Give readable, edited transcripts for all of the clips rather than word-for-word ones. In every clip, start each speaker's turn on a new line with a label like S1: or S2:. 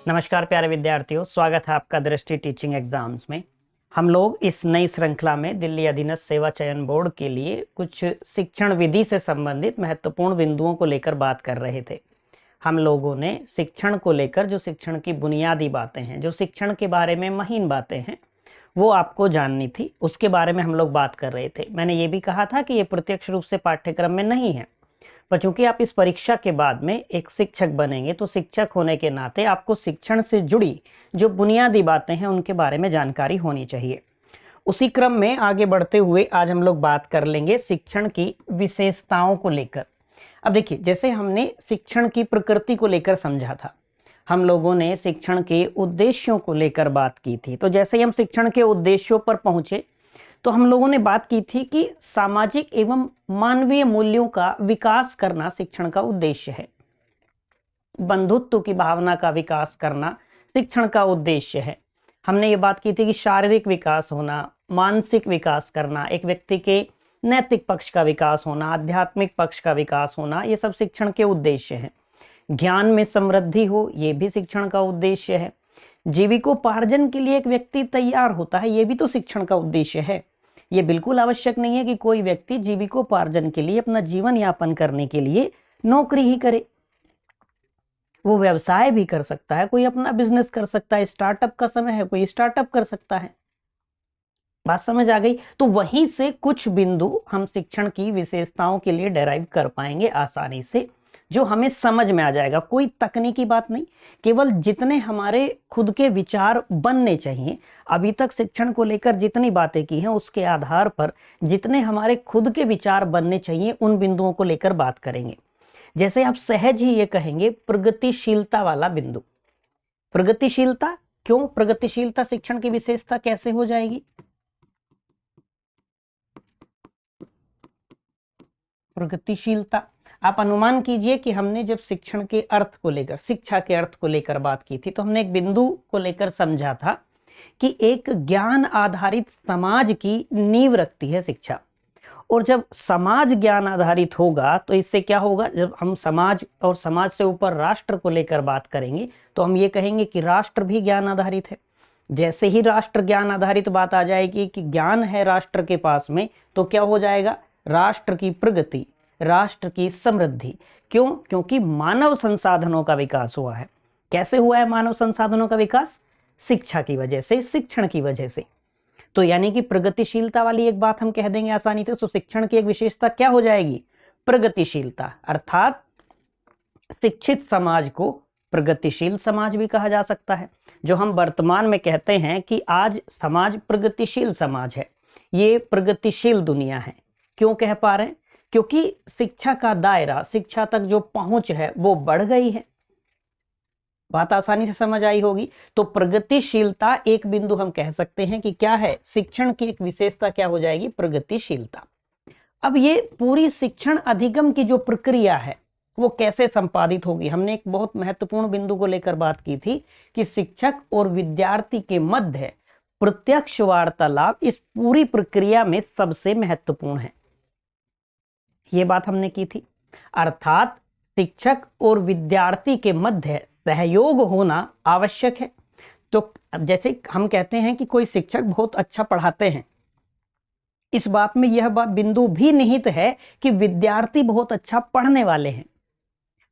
S1: नमस्कार प्यारे विद्यार्थियों, स्वागत है आपका दृष्टि टीचिंग एग्जाम्स में। हम लोग इस नई श्रृंखला में दिल्ली अधीनस्थ सेवा चयन बोर्ड के लिए कुछ शिक्षण विधि से संबंधित महत्वपूर्ण बिंदुओं को लेकर बात कर रहे थे। हम लोगों ने शिक्षण को लेकर जो शिक्षण की बुनियादी बातें हैं, जो शिक्षण के बारे में महीन बातें हैं, वो आपको जाननी थी, उसके बारे में हम लोग बात कर रहे थे। मैंने ये भी कहा था कि ये प्रत्यक्ष रूप से पाठ्यक्रम में नहीं है, पर चूंकि आप इस परीक्षा के बाद में एक शिक्षक बनेंगे तो शिक्षक होने के नाते आपको शिक्षण से जुड़ी जो बुनियादी बातें हैं उनके बारे में जानकारी होनी चाहिए। उसी क्रम में आगे बढ़ते हुए आज हम लोग बात कर लेंगे शिक्षण की विशेषताओं को लेकर। अब देखिए, जैसे हमने शिक्षण की प्रकृति को लेकर समझा था, हम लोगों ने शिक्षण के उद्देश्यों को लेकर बात की थी। तो जैसे ही हम शिक्षण के उद्देश्यों पर पहुंचे तो हम लोगों ने बात की थी कि सामाजिक एवं मानवीय मूल्यों का विकास करना शिक्षण का उद्देश्य है। बंधुत्व की भावना का विकास करना शिक्षण का उद्देश्य है। हमने ये बात की थी कि शारीरिक विकास होना, मानसिक विकास करना, एक व्यक्ति के नैतिक पक्ष का विकास होना, आध्यात्मिक पक्ष का विकास होना, ये सब शिक्षण के उद्देश्य हैं। ज्ञान में समृद्धि हो, ये भी शिक्षण का उद्देश्य है। जीविकोपार्जन के लिए एक व्यक्ति तैयार होता है, ये भी तो शिक्षण का उद्देश्य है। ये बिल्कुल आवश्यक नहीं है कि कोई व्यक्ति जीविकोपार्जन के लिए, अपना जीवन यापन करने के लिए नौकरी ही करे। वो व्यवसाय भी कर सकता है, कोई अपना बिजनेस कर सकता है, स्टार्टअप का समय है, कोई स्टार्टअप कर सकता है। बात समझ आ गई? तो वहीं से कुछ बिंदु हम शिक्षण की विशेषताओं के लिए डेराइव कर पाएंगे आसानी से, जो हमें समझ में आ जाएगा। कोई तकनीकी बात नहीं, केवल जितने हमारे खुद के विचार बनने चाहिए, अभी तक शिक्षण को लेकर जितनी बातें की हैं उसके आधार पर जितने हमारे खुद के विचार बनने चाहिए उन बिंदुओं को लेकर बात करेंगे। जैसे आप सहज ही ये कहेंगे, प्रगतिशीलता वाला बिंदु। प्रगतिशीलता क्यों? प्रगतिशीलता शिक्षण की विशेषता कैसे हो जाएगी? प्रगतिशीलता, आप अनुमान कीजिए कि हमने जब शिक्षण के अर्थ को लेकर, शिक्षा के अर्थ को लेकर बात की थी, तो हमने एक बिंदु को लेकर समझा था कि एक ज्ञान आधारित समाज की नींव रखती है शिक्षा। और जब समाज ज्ञान आधारित होगा तो इससे क्या होगा? जब हम समाज और समाज से ऊपर राष्ट्र को लेकर बात करेंगे तो हम ये कहेंगे कि राष्ट्र भी ज्ञान आधारित है। जैसे ही राष्ट्र ज्ञान आधारित बात आ जाएगी कि ज्ञान है राष्ट्र के पास में, तो क्या हो जाएगा? राष्ट्र की प्रगति, राष्ट्र की समृद्धि। क्यों? क्योंकि मानव संसाधनों का विकास हुआ है। कैसे हुआ है मानव संसाधनों का विकास? शिक्षा की वजह से, शिक्षण की वजह से। तो यानी कि प्रगतिशीलता वाली एक बात हम कह देंगे आसानी से। तो शिक्षण की एक विशेषता क्या हो जाएगी? प्रगतिशीलता। अर्थात शिक्षित समाज को प्रगतिशील समाज भी कहा जा सकता है। जो हम वर्तमान में कहते हैं कि आज समाज प्रगतिशील समाज है, ये प्रगतिशील दुनिया है। क्यों कह पा रहे हैं? क्योंकि शिक्षा का दायरा, शिक्षा तक जो पहुंच है वो बढ़ गई है। बात आसानी से समझ आई होगी। तो प्रगतिशीलता एक बिंदु हम कह सकते हैं कि क्या है? शिक्षण की एक विशेषता क्या हो जाएगी? प्रगतिशीलता। अब ये पूरी शिक्षण अधिगम की जो प्रक्रिया है वो कैसे संपादित होगी? हमने एक बहुत महत्वपूर्ण बिंदु को लेकर बात की थी कि शिक्षक और विद्यार्थी के मध्य प्रत्यक्ष वार्तालाप इस पूरी प्रक्रिया में सबसे महत्वपूर्ण है। ये बात हमने की थी। अर्थात शिक्षक और विद्यार्थी के मध्य सहयोग होना आवश्यक है। तो जैसे हम कहते हैं कि कोई शिक्षक बहुत अच्छा पढ़ाते हैं, इस बात में यह बात बिंदु भी निहित है कि विद्यार्थी बहुत अच्छा पढ़ने वाले हैं।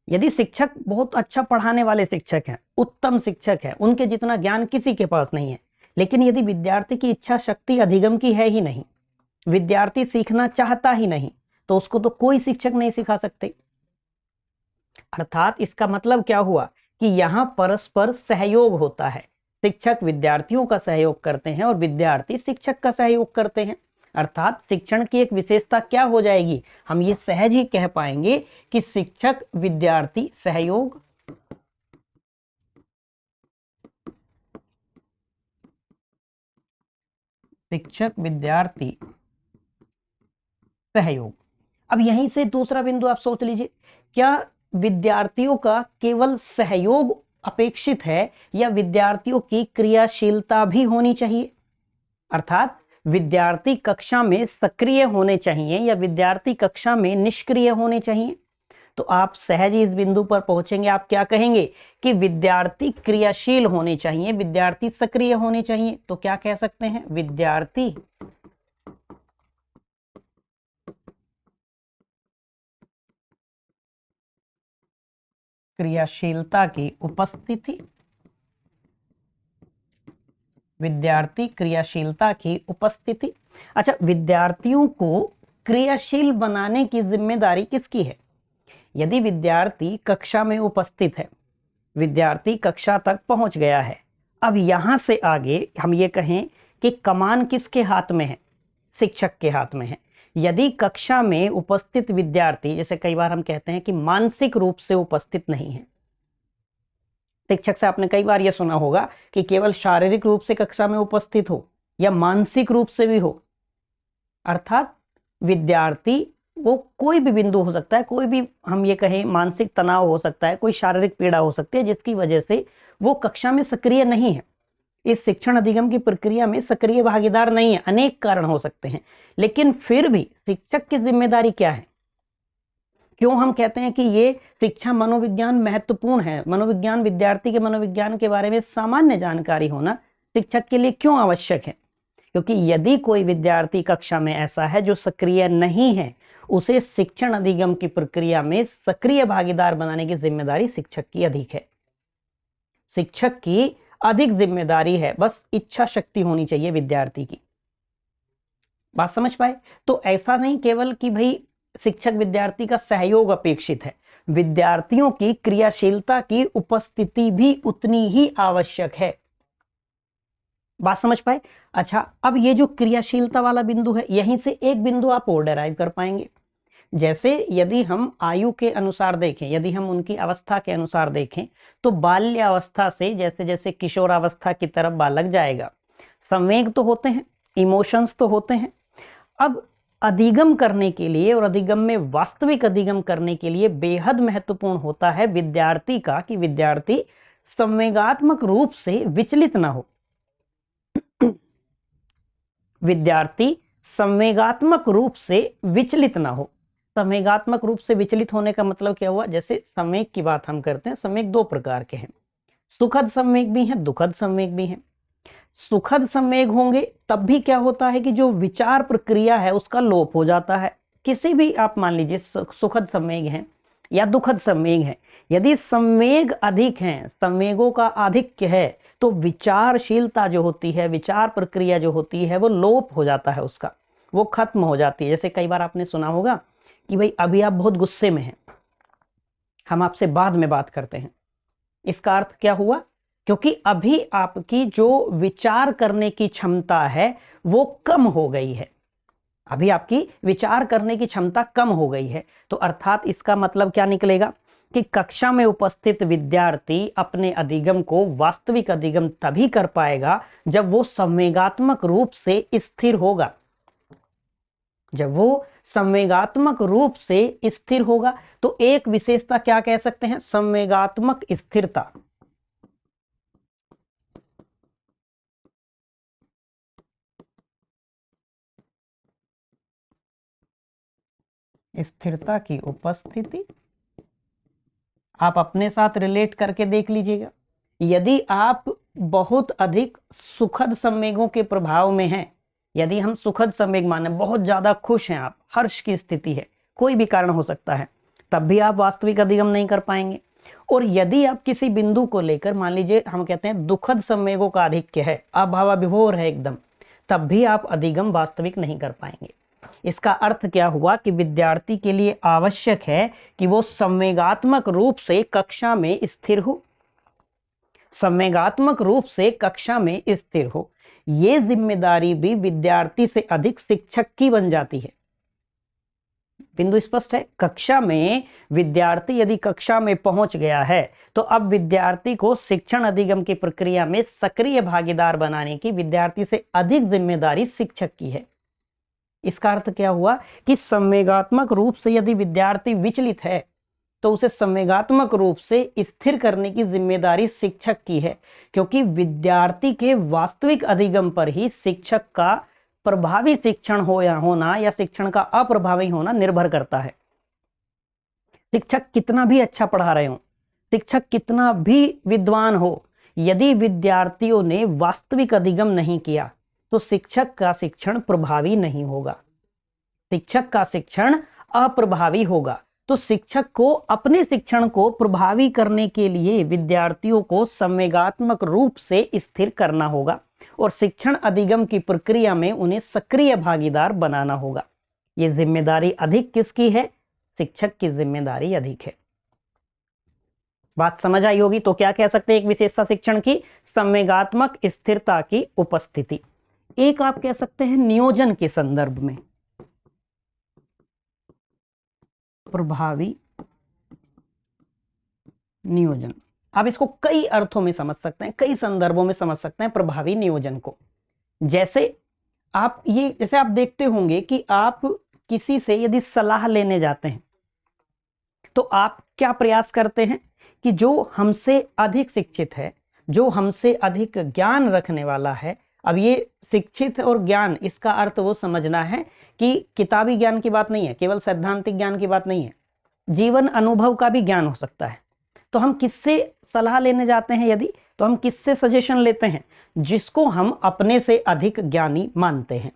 S1: यदि शिक्षक बहुत अच्छा पढ़ाने वाले शिक्षक हैं, उत्तम शिक्षक हैं, उनके जितना ज्ञान किसी के पास नहीं है, लेकिन यदि विद्यार्थी की इच्छा शक्ति अधिगम की है ही नहीं, विद्यार्थी सीखना चाहता ही नहीं, तो उसको तो कोई शिक्षक नहीं सिखा सकते। अर्थात इसका मतलब क्या हुआ कि यहां परस्पर सहयोग होता है। शिक्षक विद्यार्थियों का सहयोग करते हैं और विद्यार्थी शिक्षक का सहयोग करते हैं। अर्थात शिक्षण की एक विशेषता क्या हो जाएगी? हम ये सहज ही कह पाएंगे कि शिक्षक विद्यार्थी सहयोग, शिक्षक विद्यार्थी सहयोग। अब यहीं से दूसरा बिंदु आप सोच लीजिए, क्या विद्यार्थियों का केवल सहयोग अपेक्षित है या विद्यार्थियों की क्रियाशीलता भी होनी चाहिए? अर्थात विद्यार्थी कक्षा में सक्रिय होने चाहिए या विद्यार्थी कक्षा में निष्क्रिय होने चाहिए? तो आप सहज ही इस बिंदु पर पहुंचेंगे। आप क्या कहेंगे कि विद्यार्थी क्रियाशील होने चाहिए, विद्यार्थी सक्रिय होने चाहिए। तो क्या कह सकते हैं, विद्यार्थी क्रियाशीलता की उपस्थिति, विद्यार्थी क्रियाशीलता की उपस्थिति। अच्छा, विद्यार्थियों को क्रियाशील बनाने की जिम्मेदारी किसकी है? यदि विद्यार्थी कक्षा में उपस्थित है, विद्यार्थी कक्षा तक पहुंच गया है, अब यहां से आगे हम ये कहें कि कमान किसके हाथ में है? शिक्षक के हाथ में है। यदि कक्षा में उपस्थित विद्यार्थी, जैसे कई बार हम कहते हैं कि मानसिक रूप से उपस्थित नहीं है, शिक्षक से आपने कई बार यह सुना होगा कि केवल शारीरिक रूप से कक्षा में उपस्थित हो या मानसिक रूप से भी हो, अर्थात विद्यार्थी वो कोई भी बिंदु हो सकता है, कोई भी हम ये कहें मानसिक तनाव हो सकता है, कोई शारीरिक पीड़ा हो सकती है जिसकी वजह से वो कक्षा में सक्रिय नहीं है, इस शिक्षण अधिगम की प्रक्रिया में सक्रिय भागीदार नहीं है। अनेक कारण हो सकते हैं, लेकिन फिर भी शिक्षक की जिम्मेदारी क्या है? क्यों हम कहते हैं कि ये शिक्षा मनोविज्ञान महत्वपूर्ण है? मनोविज्ञान, विद्यार्थी के मनोविज्ञान के बारे में सामान्य जानकारी होना शिक्षक के लिए क्यों आवश्यक है? क्योंकि यदि कोई विद्यार्थी कक्षा में ऐसा है जो सक्रिय नहीं है, उसे शिक्षण अधिगम की प्रक्रिया में सक्रिय भागीदार बनाने की जिम्मेदारी शिक्षक की अधिक है। शिक्षक की अधिक जिम्मेदारी है, बस इच्छा शक्ति होनी चाहिए विद्यार्थी की। बात समझ पाए? तो ऐसा नहीं केवल कि भाई शिक्षक विद्यार्थी का सहयोग अपेक्षित है, विद्यार्थियों की क्रियाशीलता की उपस्थिति भी उतनी ही आवश्यक है। बात समझ पाए? अच्छा, अब ये जो क्रियाशीलता वाला बिंदु है, यहीं से एक बिंदु आप और डेराइव कर पाएंगे। जैसे यदि हम आयु के अनुसार देखें, यदि हम उनकी अवस्था के अनुसार देखें, तो बाल्यावस्था से जैसे जैसे किशोरावस्था की तरफ बालक जाएगा, संवेग तो होते हैं, इमोशंस तो होते हैं। अब अधिगम करने के लिए और अधिगम में वास्तविक अधिगम करने के लिए बेहद महत्वपूर्ण होता है विद्यार्थी का कि विद्यार्थी संवेगात्मक रूप से विचलित ना हो। विद्यार्थी संवेगात्मक रूप से विचलित ना हो। संवेगात्मक रूप से विचलित होने का मतलब क्या हुआ? जैसे संवेग की बात हम करते हैं, संवेग दो प्रकार के हैं, सुखद संवेग भी हैं, दुखद संवेग भी हैं। सुखद संवेग होंगे तब भी क्या होता है कि जो विचार प्रक्रिया है उसका लोप हो जाता है। किसी भी आप मान लीजिए सुखद संवेग है या दुखद संवेग है, यदि संवेग अधिक है, संवेगों का आधिक्य है, तो विचारशीलता जो होती है, विचार प्रक्रिया जो होती है, वो लोप हो जाता है, उसका वो खत्म हो जाती है। जैसे कई बार आपने सुना होगा कि भाई अभी आप बहुत गुस्से में हैं, हम आपसे बाद में बात करते हैं। इसका अर्थ क्या हुआ? क्योंकि अभी आपकी जो विचार करने की क्षमता है वो कम हो गई है, अभी आपकी विचार करने की क्षमता कम हो गई है। तो अर्थात इसका मतलब क्या निकलेगा कि कक्षा में उपस्थित विद्यार्थी अपने अधिगम को वास्तविक अधिगम तभी कर पाएगा जब वो संवेगात्मक रूप से स्थिर होगा। जब वो संवेगात्मक रूप से स्थिर होगा, तो एक विशेषता क्या कह सकते हैं? संवेगात्मक स्थिरता। स्थिरता की उपस्थिति आप अपने साथ रिलेट करके देख लीजिएगा। यदि आप बहुत अधिक सुखद संवेगों के प्रभाव में हैं, यदि हम सुखद संवेग माने बहुत ज्यादा खुश हैं, आप हर्ष की स्थिति है, कोई भी कारण हो सकता है, तब भी आप वास्तविक अधिगम नहीं कर पाएंगे। और यदि आप किसी बिंदु को लेकर मान लीजिए हम कहते हैं दुखद संवेगों का आधिक्य है, अभावाविभोर है एकदम, तब भी आप अधिगम वास्तविक नहीं कर पाएंगे। इसका अर्थ क्या हुआ कि विद्यार्थी के लिए आवश्यक है कि वो संवेगात्मक रूप से कक्षा में स्थिर हो, संवेगात्मक रूप से कक्षा में स्थिर हो। ये जिम्मेदारी भी विद्यार्थी से अधिक शिक्षक की बन जाती है। बिंदु स्पष्ट है? कक्षा में विद्यार्थी यदि कक्षा में पहुंच गया है, तो अब विद्यार्थी को शिक्षण अधिगम की प्रक्रिया में सक्रिय भागीदार बनाने की विद्यार्थी से अधिक जिम्मेदारी शिक्षक की है। इसका अर्थ क्या हुआ कि संवेगात्मक रूप से यदि विद्यार्थी विचलित है, तो उसे संवेगात्मक रूप से स्थिर करने की जिम्मेदारी शिक्षक की है, क्योंकि विद्यार्थी के वास्तविक अधिगम पर ही शिक्षक का प्रभावी शिक्षण हो या होना या शिक्षण का अप्रभावी होना निर्भर करता है। शिक्षक कितना भी अच्छा पढ़ा रहे हो, शिक्षक कितना भी विद्वान हो, यदि विद्यार्थियों ने वास्तविक अधिगम नहीं किया तो शिक्षक का शिक्षण प्रभावी नहीं होगा, शिक्षक का शिक्षण अप्रभावी होगा। तो शिक्षक को अपने शिक्षण को प्रभावी करने के लिए विद्यार्थियों को संवेगात्मक रूप से स्थिर करना होगा और शिक्षण अधिगम की प्रक्रिया में उन्हें सक्रिय भागीदार बनाना होगा। ये जिम्मेदारी अधिक किसकी है? शिक्षक की जिम्मेदारी अधिक है। बात समझ आई होगी। तो क्या कह सकते हैं एक विशेषता शिक्षण की? संवेगात्मक स्थिरता की उपस्थिति। एक आप कह सकते हैं नियोजन के संदर्भ में प्रभावी नियोजन। आप इसको कई अर्थों में समझ सकते हैं, कई संदर्भों में समझ सकते हैं प्रभावी नियोजन को। जैसे आप देखते होंगे कि आप किसी से यदि सलाह लेने जाते हैं तो आप क्या प्रयास करते हैं कि जो हमसे अधिक शिक्षित है, जो हमसे अधिक ज्ञान रखने वाला है। अब ये शिक्षित और ज्ञान, इसका अर्थ वो समझना है कि किताबी ज्ञान की बात नहीं है, केवल सैद्धांतिक ज्ञान की बात नहीं है, जीवन अनुभव का भी ज्ञान हो सकता है। तो हम किससे सलाह लेने जाते हैं यदि, तो हम किससे सजेशन लेते हैं? जिसको हम अपने से अधिक ज्ञानी मानते हैं।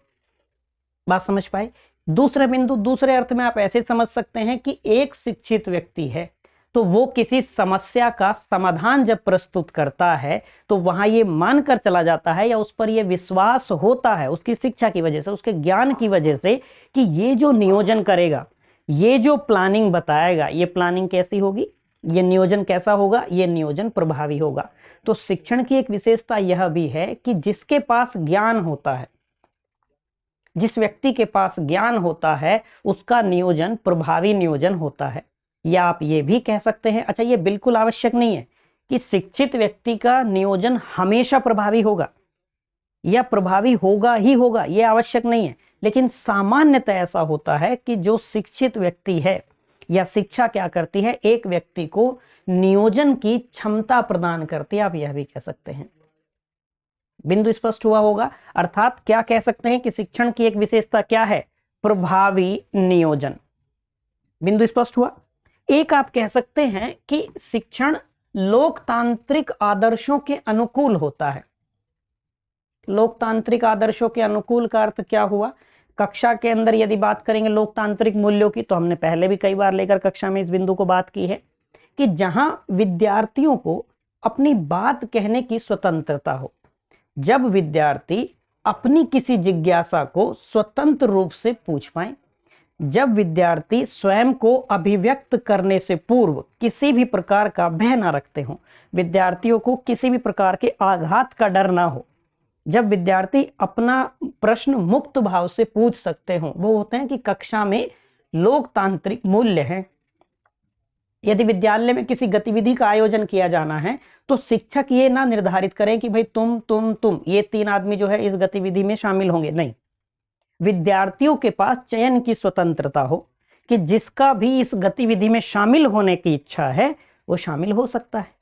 S1: बात समझ पाए? दूसरे बिंदु, दूसरे अर्थ में आप ऐसे समझ सकते हैं कि एक शिक्षित व्यक्ति है तो वो किसी समस्या का समाधान जब प्रस्तुत करता है तो वहां ये मानकर चला जाता है या उस पर ये विश्वास होता है उसकी शिक्षा की वजह से, उसके ज्ञान की वजह से, कि ये जो नियोजन करेगा, ये जो प्लानिंग बताएगा, ये प्लानिंग कैसी होगी, ये नियोजन कैसा होगा, ये नियोजन प्रभावी होगा। तो शिक्षण की एक विशेषता यह भी है कि जिसके पास ज्ञान होता है, जिस व्यक्ति के पास ज्ञान होता है, उसका नियोजन प्रभावी नियोजन होता है। या आप ये भी कह सकते हैं, अच्छा ये बिल्कुल आवश्यक नहीं है कि शिक्षित व्यक्ति का नियोजन हमेशा प्रभावी होगा या प्रभावी होगा ही होगा, ये आवश्यक नहीं है। लेकिन सामान्यतः ऐसा होता है कि जो शिक्षित व्यक्ति है या शिक्षा क्या करती है, एक व्यक्ति को नियोजन की क्षमता प्रदान करती है, आप यह भी कह सकते हैं। बिंदु स्पष्ट हुआ होगा। अर्थात क्या कह सकते हैं कि शिक्षण की एक विशेषता क्या है? प्रभावी नियोजन। बिंदु स्पष्ट हुआ। एक आप कह सकते हैं कि शिक्षण लोकतांत्रिक आदर्शों के अनुकूल होता है। लोकतांत्रिक आदर्शों के अनुकूल का अर्थ क्या हुआ? कक्षा के अंदर यदि बात करेंगे लोकतांत्रिक मूल्यों की, तो हमने पहले भी कई बार लेकर कक्षा में इस बिंदु को बात की है कि जहां विद्यार्थियों को अपनी बात कहने की स्वतंत्रता हो, जब विद्यार्थी अपनी किसी जिज्ञासा को स्वतंत्र रूप से पूछ पाए, जब विद्यार्थी स्वयं को अभिव्यक्त करने से पूर्व किसी भी प्रकार का भय ना रखते हो, विद्यार्थियों को किसी भी प्रकार के आघात का डर ना हो, जब विद्यार्थी अपना प्रश्न मुक्त भाव से पूछ सकते हो, वो होते हैं कि कक्षा में लोकतांत्रिक मूल्य हैं। यदि विद्यालय में किसी गतिविधि का आयोजन किया जाना है तो शिक्षक ये ना निर्धारित करें कि भाई तुम ये 3 आदमी जो है इस गतिविधि में शामिल होंगे, नहीं। विद्यार्थियों के पास चयन की स्वतंत्रता हो कि जिसका भी इस गतिविधि में शामिल होने की इच्छा है वो शामिल हो सकता है।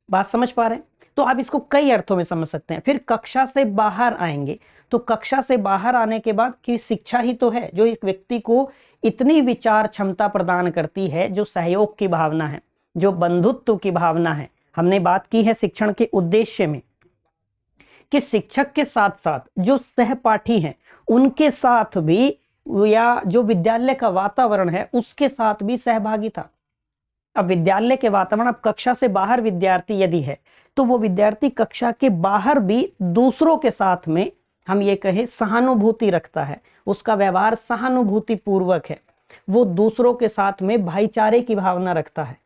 S1: बात समझ पा रहे हैं? तो आप इसको कई अर्थों में समझ सकते हैं। फिर कक्षा से बाहर आएंगे तो कक्षा से बाहर आने के बाद की शिक्षा ही तो है जो एक व्यक्ति को इतनी विचार क्षमता प्रदान करती है, जो सहयोग की भावना है, जो बंधुत्व की भावना है। हमने बात की है शिक्षण के उद्देश्य में कि शिक्षक के साथ साथ जो सहपाठी हैं उनके साथ भी, या जो विद्यालय का वातावरण है उसके साथ भी सहभागिता। अब विद्यालय के वातावरण, अब कक्षा से बाहर विद्यार्थी यदि है तो वो विद्यार्थी कक्षा के बाहर भी दूसरों के साथ में, हम ये कहें, सहानुभूति रखता है, उसका व्यवहार सहानुभूति पूर्वक है, वो दूसरों के साथ में भाईचारे की भावना रखता है।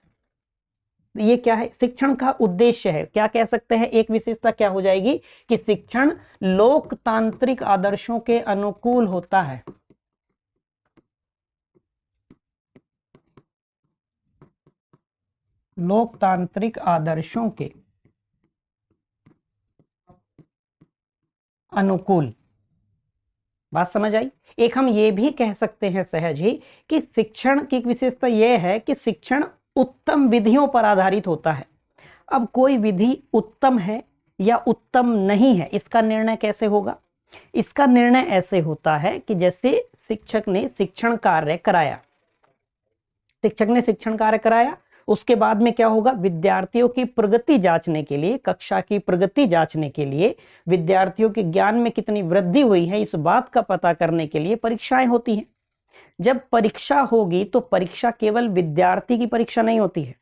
S1: ये क्या है? शिक्षण का उद्देश्य है। क्या कह सकते हैं एक विशेषता क्या हो जाएगी कि शिक्षण लोकतांत्रिक आदर्शों के अनुकूल होता है। लोकतांत्रिक आदर्शों के अनुकूल। बात समझ आई? एक हम ये भी कह सकते हैं सहज ही कि शिक्षण की एक विशेषता यह है कि शिक्षण उत्तम विधियों पर आधारित होता है। अब कोई विधि उत्तम है या उत्तम नहीं है, इसका निर्णय कैसे होगा? इसका निर्णय ऐसे होता है कि जैसे शिक्षक ने शिक्षण कार्य कराया, शिक्षक ने शिक्षण कार्य कराया, उसके बाद में क्या होगा, विद्यार्थियों की प्रगति जांचने के लिए, कक्षा की प्रगति जांचने के लिए, विद्यार्थियों के ज्ञान में कितनी वृद्धि हुई है इस बात का पता करने के लिए परीक्षाएं होती हैं। जब परीक्षा होगी तो परीक्षा केवल विद्यार्थी की परीक्षा नहीं होती है,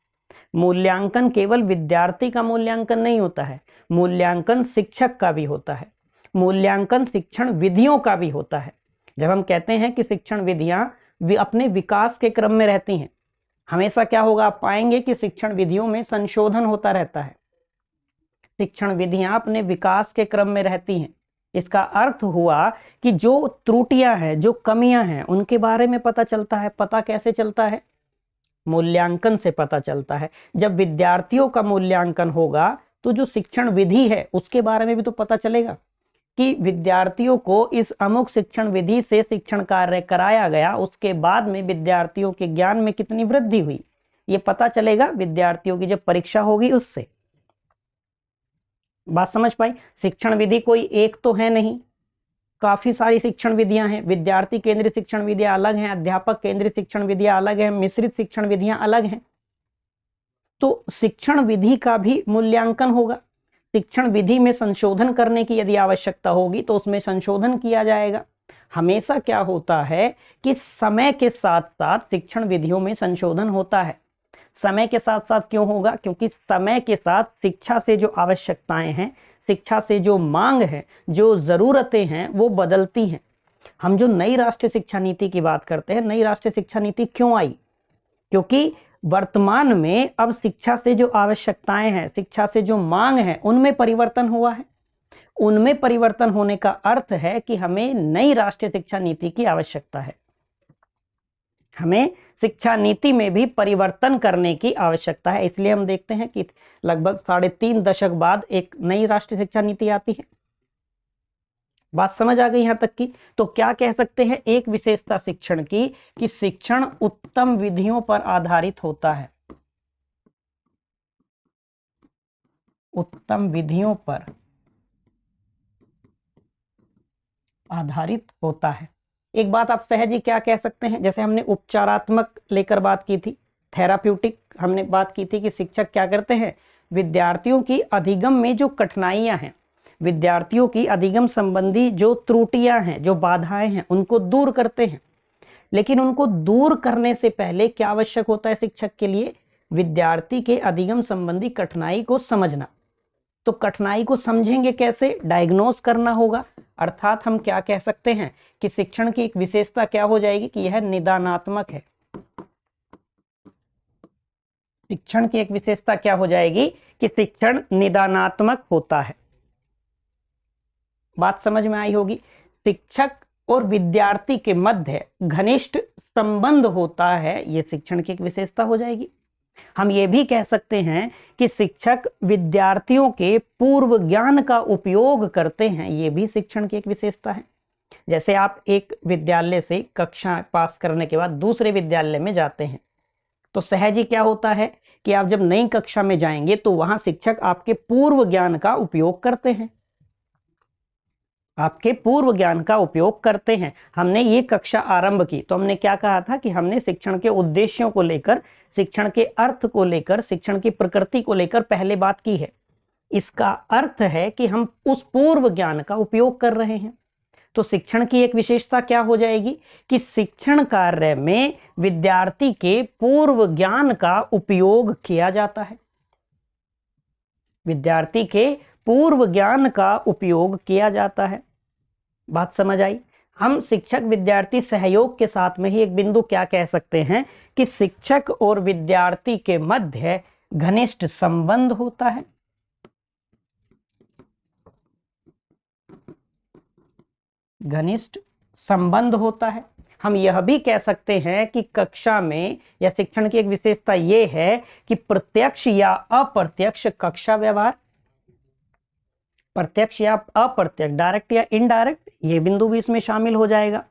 S1: मूल्यांकन केवल विद्यार्थी का मूल्यांकन नहीं होता है, मूल्यांकन शिक्षक का भी होता है, मूल्यांकन शिक्षण विधियों का भी होता है। जब हम कहते हैं कि शिक्षण विधियां अपने विकास के क्रम में रहती हैं, हमेशा क्या होगा, आप पाएंगे कि शिक्षण विधियों में संशोधन होता रहता है, शिक्षण विधियां अपने विकास के क्रम में रहती हैं। इसका अर्थ हुआ कि जो त्रुटियां हैं, जो कमियां हैं, उनके बारे में पता चलता है। पता कैसे चलता है, मूल्यांकन से पता चलता है। जब विद्यार्थियों का मूल्यांकन होगा तो जो शिक्षण विधि है उसके बारे में भी तो पता चलेगा कि विद्यार्थियों को इस अमुक शिक्षण विधि से शिक्षण कार्य कराया गया, उसके बाद में विद्यार्थियों के ज्ञान में कितनी वृद्धि हुई, ये पता चलेगा विद्यार्थियों की जब परीक्षा होगी उससे। बात समझ पाई? शिक्षण विधि कोई एक तो है नहीं, काफी सारी शिक्षण विधियां हैं। विद्यार्थी केंद्रित शिक्षण विधियां अलग हैं, अध्यापक केंद्रित शिक्षण विधियां अलग हैं, मिश्रित शिक्षण विधियां अलग हैं। तो शिक्षण विधि का भी मूल्यांकन होगा, शिक्षण विधि में संशोधन करने की यदि आवश्यकता होगी तो उसमें संशोधन किया जाएगा। हमेशा क्या होता है कि समय के साथ साथ शिक्षण विधियों में संशोधन होता है। समय के साथ साथ क्यों होगा, क्योंकि समय के साथ शिक्षा से जो आवश्यकताएं हैं, शिक्षा से जो मांग है, जो जरूरतें हैं, वो बदलती हैं। हम जो नई राष्ट्रीय शिक्षा नीति की बात करते हैं, नई राष्ट्रीय शिक्षा नीति क्यों आई, क्योंकि वर्तमान में अब शिक्षा से जो आवश्यकताएं हैं, शिक्षा से जो मांग है, उनमें परिवर्तन हुआ है। उनमें परिवर्तन होने का अर्थ है कि हमें नई राष्ट्रीय शिक्षा नीति की आवश्यकता है, हमें शिक्षा नीति में भी परिवर्तन करने की आवश्यकता है। इसलिए हम देखते हैं कि लगभग 3.5 दशक बाद एक नई राष्ट्रीय शिक्षा नीति आती है। बात समझ आ गई यहां तक की? तो क्या कह सकते हैं एक विशेषता शिक्षण की, कि शिक्षण उत्तम विधियों पर आधारित होता है, उत्तम विधियों पर आधारित होता है। एक बात आप सहज ही क्या कह सकते हैं, जैसे हमने उपचारात्मक लेकर बात की थी, थेराप्यूटिक हमने बात की थी कि शिक्षक क्या करते हैं, विद्यार्थियों की अधिगम में जो कठिनाइयां हैं, विद्यार्थियों की अधिगम संबंधी जो त्रुटियां हैं, जो बाधाएं हैं, उनको दूर करते हैं। लेकिन उनको दूर करने से पहले क्या आवश्यक होता है शिक्षक के लिए, विद्यार्थी के अधिगम संबंधी कठिनाई को समझना। तो कठिनाई को समझेंगे कैसे, डायग्नोस करना होगा। अर्थात हम क्या कह सकते हैं कि शिक्षण की एक विशेषता क्या हो जाएगी कि यह निदानात्मक है। शिक्षण की एक विशेषता क्या हो जाएगी कि शिक्षण निदानात्मक होता है। बात समझ में आई होगी? शिक्षक और विद्यार्थी के मध्य घनिष्ठ संबंध होता है, यह शिक्षण की एक विशेषता हो जाएगी। हम ये भी कह सकते हैं कि शिक्षक विद्यार्थियों के पूर्व ज्ञान का उपयोग करते हैं, ये भी शिक्षण की एक विशेषता है। जैसे आप एक विद्यालय से कक्षा पास करने के बाद दूसरे विद्यालय में जाते हैं, तो सहज ही क्या होता है कि आप जब नई कक्षा में जाएंगे तो वहां शिक्षक आपके पूर्व ज्ञान का उपयोग करते हैं, आपके पूर्व ज्ञान का उपयोग करते हैं। हमने ये कक्षा आरंभ की तो हमने क्या कहा था कि हमने शिक्षण के उद्देश्यों को लेकर, शिक्षण के अर्थ को लेकर, शिक्षण की प्रकृति को लेकर पहले बात की है। इसका अर्थ है कि हम उस पूर्व ज्ञान का उपयोग कर रहे हैं। तो शिक्षण की एक विशेषता क्या हो जाएगी कि शिक्षण कार्य में विद्यार्थी के पूर्व ज्ञान का उपयोग किया जाता है, विद्यार्थी के पूर्व ज्ञान का उपयोग किया जाता है। बात समझ आई? हम शिक्षक विद्यार्थी सहयोग के साथ में ही एक बिंदु क्या कह सकते हैं कि शिक्षक और विद्यार्थी के मध्य घनिष्ठ संबंध होता है। घनिष्ठ संबंध होता है। हम यह भी कह सकते हैं कि कक्षा में या शिक्षण की एक विशेषता यह है कि प्रत्यक्ष या अप्रत्यक्ष कक्षा व्यवहार, प्रत्यक्ष या अप्रत्यक्ष, डायरेक्ट या इनडायरेक्ट, ये बिंदु भी इसमें शामिल हो जाएगा।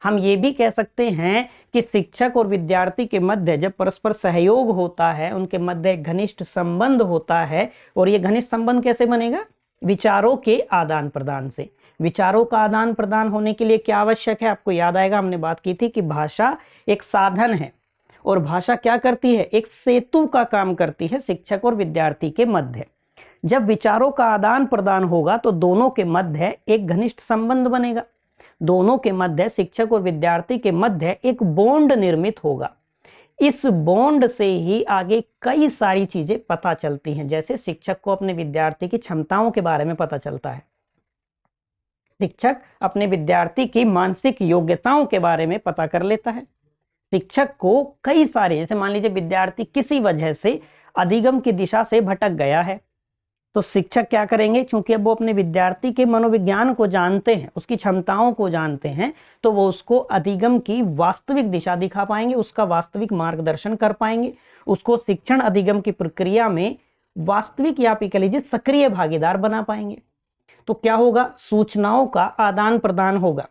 S1: हम ये भी कह सकते हैं कि शिक्षक और विद्यार्थी के मध्य जब परस्पर सहयोग होता है, उनके मध्य घनिष्ठ संबंध होता है। और ये घनिष्ठ संबंध कैसे बनेगा? विचारों के आदान प्रदान से। विचारों का आदान प्रदान होने के लिए क्या आवश्यक है? आपको याद आएगा हमने बात की थी कि भाषा एक साधन है और भाषा क्या करती है, एक सेतु का काम करती है शिक्षक और विद्यार्थी के मध्य। जब विचारों का आदान प्रदान होगा तो दोनों के मध्य एक घनिष्ठ संबंध बनेगा, दोनों के मध्य, शिक्षक और विद्यार्थी के मध्य एक बॉन्ड निर्मित होगा। इस बॉन्ड से ही आगे कई सारी चीजें पता चलती हैं, जैसे शिक्षक को अपने विद्यार्थी की क्षमताओं के बारे में पता चलता है, शिक्षक अपने विद्यार्थी की मानसिक योग्यताओं के बारे में पता कर लेता है। शिक्षक को कई सारे, जैसे मान लीजिए विद्यार्थी किसी वजह से अधिगम की दिशा से भटक गया है, तो शिक्षक क्या करेंगे, क्योंकि अब वो अपने विद्यार्थी के मनोविज्ञान को जानते हैं, उसकी क्षमताओं को जानते हैं, तो वो उसको अधिगम की वास्तविक दिशा दिखा पाएंगे, उसका वास्तविक मार्गदर्शन कर पाएंगे, उसको शिक्षण अधिगम की प्रक्रिया में वास्तविक या कह लीजिए सक्रिय भागीदार बना पाएंगे। तो क्या होगा, सूचनाओं का आदान प्रदान होगा।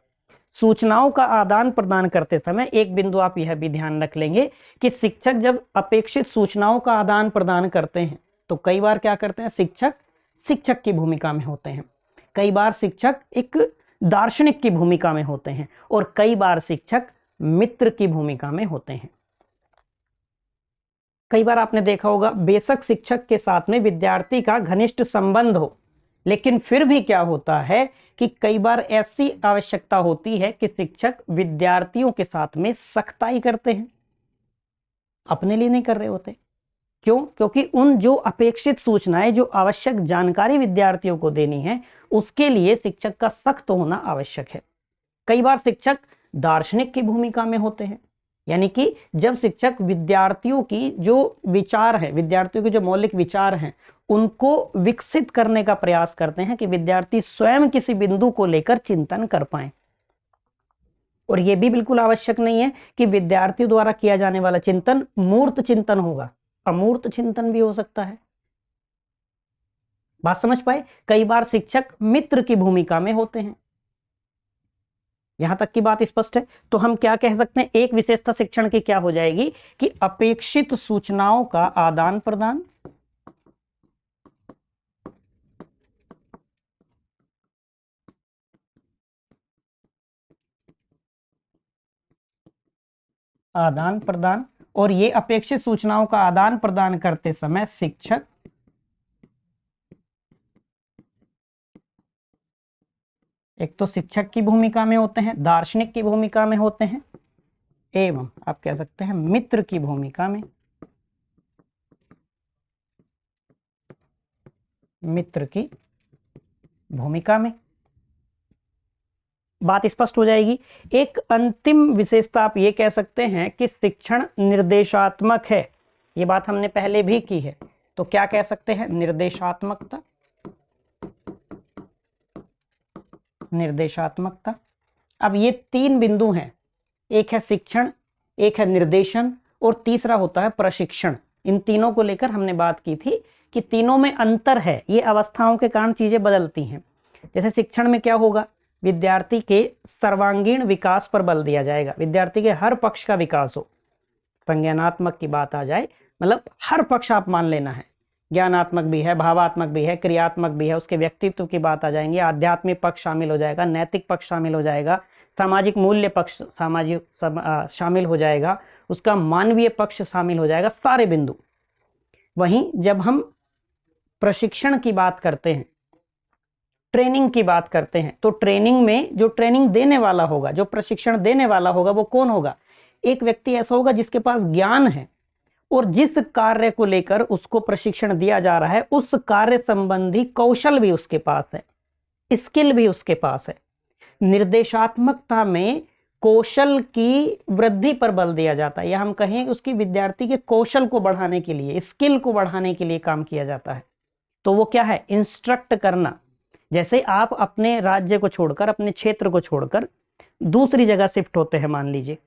S1: सूचनाओं का आदान प्रदान करते समय एक बिंदु आप यह भी ध्यान रख लेंगे कि शिक्षक जब अपेक्षित सूचनाओं का आदान प्रदान करते हैं तो कई बार क्या करते हैं, शिक्षक शिक्षक की भूमिका में होते हैं, कई बार शिक्षक एक दार्शनिक की भूमिका में होते हैं, और कई बार शिक्षक मित्र की भूमिका में होते हैं। कई बार आपने देखा होगा, बेशक शिक्षक के साथ में विद्यार्थी का घनिष्ठ संबंध हो, लेकिन फिर भी क्या होता है कि कई बार ऐसी आवश्यकता होती है कि शिक्षक विद्यार्थियों के साथ में सख्ताई करते हैं, अपने लिए नहीं कर रहे होते। क्यों? क्योंकि उन जो अपेक्षित सूचनाएं, जो आवश्यक जानकारी विद्यार्थियों को देनी है, उसके लिए शिक्षक का सख्त होना आवश्यक है। कई बार शिक्षक दार्शनिक की भूमिका में होते हैं, यानी कि जब शिक्षक विद्यार्थियों की जो विचार है, विद्यार्थियों के जो मौलिक विचार हैं, उनको विकसित करने का प्रयास करते हैं कि विद्यार्थी स्वयं किसी बिंदु को लेकर चिंतन कर पाए। और यह भी बिल्कुल आवश्यक नहीं है कि विद्यार्थियों द्वारा किया जाने वाला चिंतन मूर्त चिंतन होगा, अमूर्त चिंतन भी हो सकता है। बात समझ पाए? कई बार शिक्षक मित्र की भूमिका में होते हैं। यहां तक की बात स्पष्ट है? तो हम क्या कह सकते हैं, एक विशेषता शिक्षण की क्या हो जाएगी कि अपेक्षित सूचनाओं का आदान प्रदान, आदान प्रदान, और ये अपेक्षित सूचनाओं का आदान प्रदान करते समय शिक्षक एक तो शिक्षक की भूमिका में होते हैं, दार्शनिक की भूमिका में होते हैं, एवं आप कह सकते हैं मित्र की भूमिका में, मित्र की भूमिका में। बात स्पष्ट हो जाएगी। एक अंतिम विशेषता आप ये कह सकते हैं कि शिक्षण निर्देशात्मक है। ये बात हमने पहले भी की है, तो क्या कह सकते हैं, निर्देशात्मकता, निर्देशात्मकता। अब ये तीन बिंदु हैं, एक है शिक्षण, एक है निर्देशन, और तीसरा होता है प्रशिक्षण। इन तीनों को लेकर हमने बात की थी कि तीनों में अंतर है, ये अवस्थाओं के कारण चीजें बदलती हैं। जैसे शिक्षण में क्या होगा, विद्यार्थी के सर्वांगीण विकास पर बल दिया जाएगा, विद्यार्थी के हर पक्ष का विकास हो। संज्ञानात्मक की बात आ जाए, मतलब हर पक्ष आप मान लेना है, ज्ञानात्मक भी है, भावात्मक भी है, क्रियात्मक भी है, उसके व्यक्तित्व की बात आ जाएंगी, आध्यात्मिक पक्ष शामिल हो जाएगा, नैतिक पक्ष शामिल हो जाएगा, सामाजिक मूल्य पक्ष शामिल हो जाएगा, उसका मानवीय पक्ष शामिल हो जाएगा, सारे बिंदु। वहीं जब हम प्रशिक्षण की बात करते हैं, ट्रेनिंग की बात करते हैं, तो ट्रेनिंग में जो ट्रेनिंग देने वाला होगा, जो प्रशिक्षण देने वाला होगा, वो कौन होगा, एक व्यक्ति ऐसा होगा जिसके पास ज्ञान है और जिस कार्य को लेकर उसको प्रशिक्षण दिया जा रहा है उस कार्य संबंधी कौशल भी उसके पास है, स्किल भी उसके पास है। निर्देशात्मकता में कौशल की वृद्धि पर बल दिया जाता है, या हम कहें उसकी विद्यार्थी के कौशल को बढ़ाने के लिए, स्किल को बढ़ाने के लिए काम किया जाता है। तो वो क्या है, इंस्ट्रक्ट करना। जैसे आप अपने राज्य को छोड़कर, अपने क्षेत्र को छोड़कर दूसरी जगह शिफ्ट होते हैं, मान लीजिए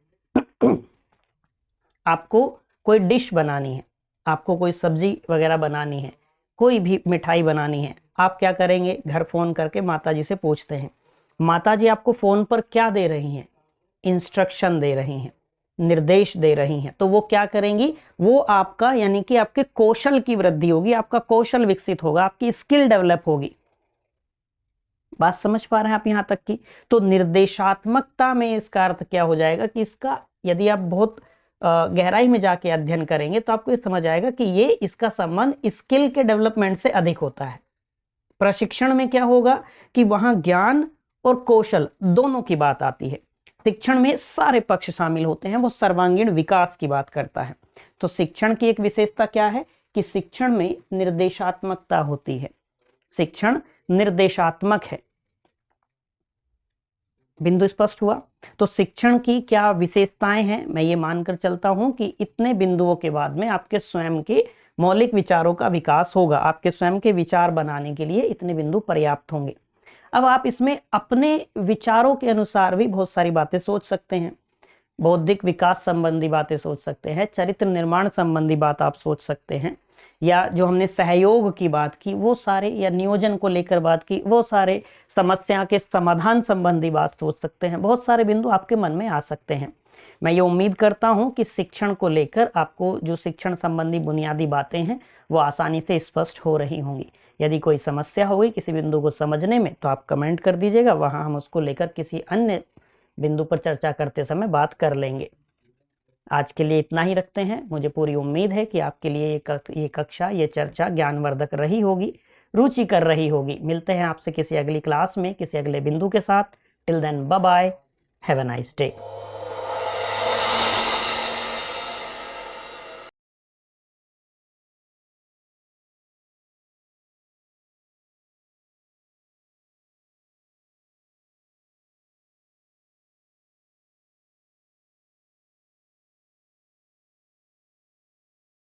S1: आपको कोई डिश बनानी है, आपको कोई सब्जी वगैरह बनानी है, कोई भी मिठाई बनानी है, आप क्या करेंगे, घर फोन करके माताजी से पूछते हैं। माताजी आपको फोन पर क्या दे रही हैं, इंस्ट्रक्शन दे रही हैं, निर्देश दे रही हैं। तो वो क्या करेंगी, वो आपका यानी कि आपके कौशल की वृद्धि होगी, आपका कौशल विकसित होगा, आपकी स्किल डेवलप होगी। बात समझ पा रहे हैं आप यहां तक की? तो निर्देशात्मकता में इसका अर्थ क्या हो जाएगा कि इसका, यदि आप बहुत गहराई में जाके अध्ययन करेंगे तो आपको ये समझ आएगा कि ये इसका संबंध स्किल के डेवलपमेंट से अधिक होता है। प्रशिक्षण में क्या होगा कि वहां ज्ञान और कौशल दोनों की बात आती है। शिक्षण में सारे पक्ष शामिल होते हैं, वो सर्वांगीण विकास की बात करता है। तो शिक्षण की एक विशेषता क्या है कि शिक्षण में निर्देशात्मकता होती है। शिक्षण निर्देशात्मक है। बिंदु स्पष्ट हुआ? तो शिक्षण की क्या विशेषताएं हैं, मैं ये मानकर चलता हूं कि इतने बिंदुओं के बाद में आपके स्वयं के मौलिक विचारों का विकास होगा। आपके स्वयं के विचार बनाने के लिए इतने बिंदु पर्याप्त होंगे। अब आप इसमें अपने विचारों के अनुसार भी बहुत सारी बातें सोच सकते हैं। बौद्धिक विकास संबंधी बातें सोच सकते हैं, चरित्र निर्माण संबंधी बात आप सोच सकते हैं, या जो हमने सहयोग की बात की वो सारे, या नियोजन को लेकर बात की वो सारे, समस्या के समाधान संबंधी बात सोच सकते हैं। बहुत सारे बिंदु आपके मन में आ सकते हैं। मैं ये उम्मीद करता हूं कि शिक्षण को लेकर आपको जो शिक्षण संबंधी बुनियादी बातें हैं वो आसानी से स्पष्ट हो रही होंगी। यदि कोई समस्या होगी किसी बिंदु को समझने में तो आप कमेंट कर दीजिएगा, वहां हम उसको लेकर किसी अन्य बिंदु पर चर्चा करते समय बात कर लेंगे। आज के लिए इतना ही रखते हैं। मुझे पूरी उम्मीद है कि आपके लिए ये कक्षा, ये चर्चा ज्ञानवर्धक रही होगी, रुचि कर रही होगी। मिलते हैं आपसे किसी अगली क्लास में किसी अगले बिंदु के साथ। Till then bye bye, have a nice day.